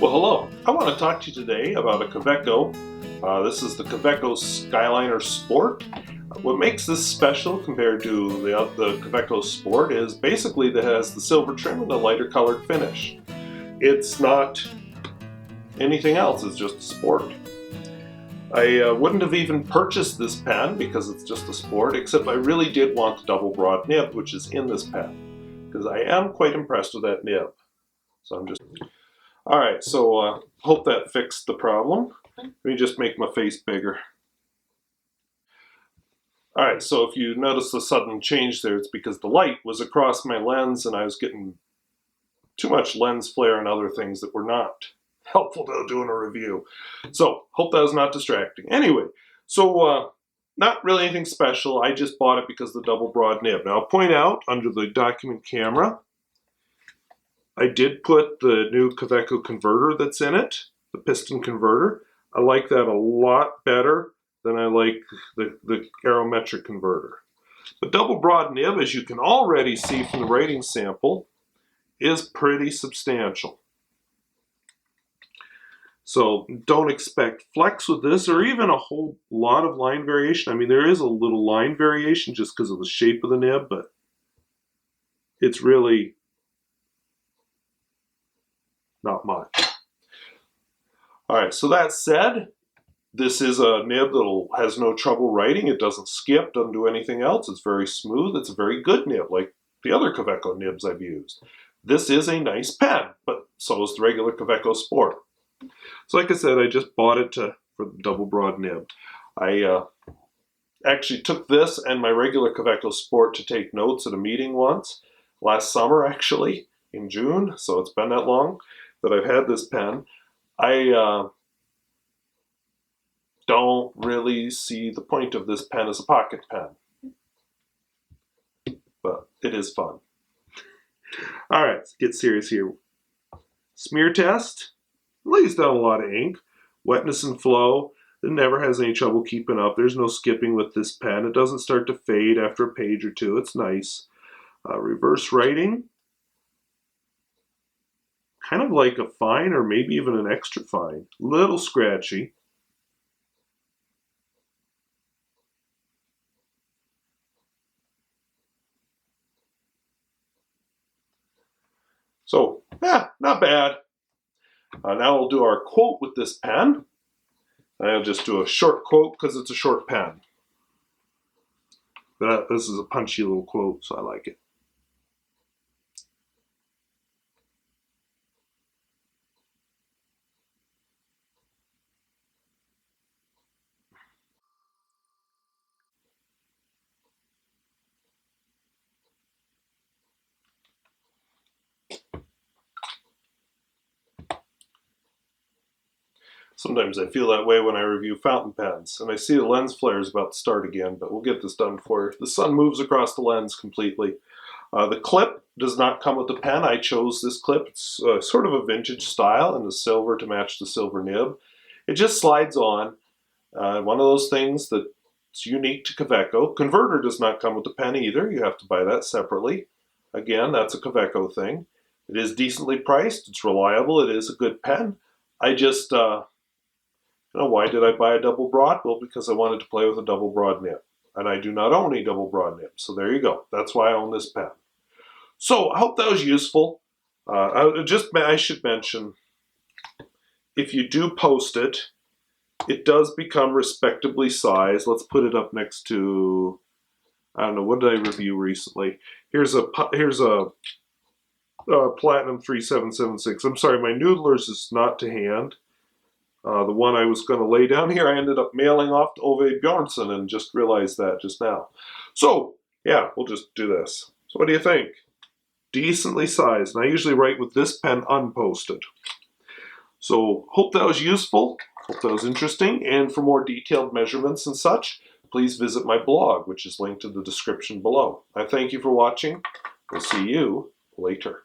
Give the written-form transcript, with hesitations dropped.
Well, hello. I want to talk to you today about a Kaweco. This is the Kaweco Skyliner Sport. What makes this special compared to the Kaweco Sport is basically that it has the silver trim and a lighter colored finish. It's not anything else, it's just a Sport. I wouldn't have even purchased this pen because it's just a Sport, except I really did want the double broad nib, which is in this pen, because I am quite impressed with that nib. So I'm just... Alright, so hope that fixed the problem. Let me just make my face bigger. Alright, so if you notice the sudden change there, it's because the light was across my lens and I was getting too much lens flare and other things that were not helpful to doing a review. So, hope that was not distracting. Anyway, so not really anything special. I just bought it because of the double broad nib. Now, I'll point out under the document camera, I did put the new Kaweco converter that's in it, the Piston Converter. I like that a lot better than I like the aerometric converter. The double broad nib, as you can already see from the writing sample, is pretty substantial. So don't expect flex with this or even a whole lot of line variation. I mean, there is a little line variation just because of the shape of the nib, but it's really not much. Alright, so that said, this is a nib that has no trouble writing. It doesn't skip, doesn't do anything else. It's very smooth. It's a very good nib, like the other Kaweco nibs I've used. This is a nice pen, but so is the regular Kaweco Sport. So like I said, I just bought it for the double broad nib. I actually took this and my regular Kaweco Sport to take notes at a meeting once, last summer actually, in June, so it's been that long that I've had this pen. I don't really see the point of this pen as a pocket pen, but it is fun. All right, let's get serious here. Smear test, lays down a lot of ink. Wetness and flow, it never has any trouble keeping up. There's no skipping with this pen. It doesn't start to fade after a page or two. It's nice. Reverse writing, kind of like a fine or maybe even an extra fine. Little scratchy. So, yeah, not bad. Now we'll do our quote with this pen. I'll just do a short quote because it's a short pen. But this is a punchy little quote, so I like it. Sometimes I feel that way when I review fountain pens, and I see the lens flare is about to start again, but we'll get this done before the sun moves across the lens completely. The clip does not come with the pen. I chose this clip. It's sort of a vintage style in the silver to match the silver nib. It just slides on. One of those things that's unique to Kaweco. Converter does not come with the pen either. You have to buy that separately. Again, that's a Kaweco thing. It is decently priced. It's reliable. It is a good pen. I just... why did I buy a double broad? Well, because I wanted to play with a double broad nib. And I do not own a double broad nib. So there you go. That's why I own this pen. So I hope that was useful. I should mention, if you do post it, it does become respectably sized. Let's put it up next to, I don't know, what did I review recently? Here's a Platinum 3776. I'm sorry, my Noodlers is not to hand. The one I was going to lay down here, I ended up mailing off to Ove Bjornsson and just realized that just now. So, yeah, we'll just do this. So what do you think? Decently sized. And I usually write with this pen unposted. So, hope that was useful. Hope that was interesting. And for more detailed measurements and such, please visit my blog, which is linked in the description below. I thank you for watching. We'll see you later.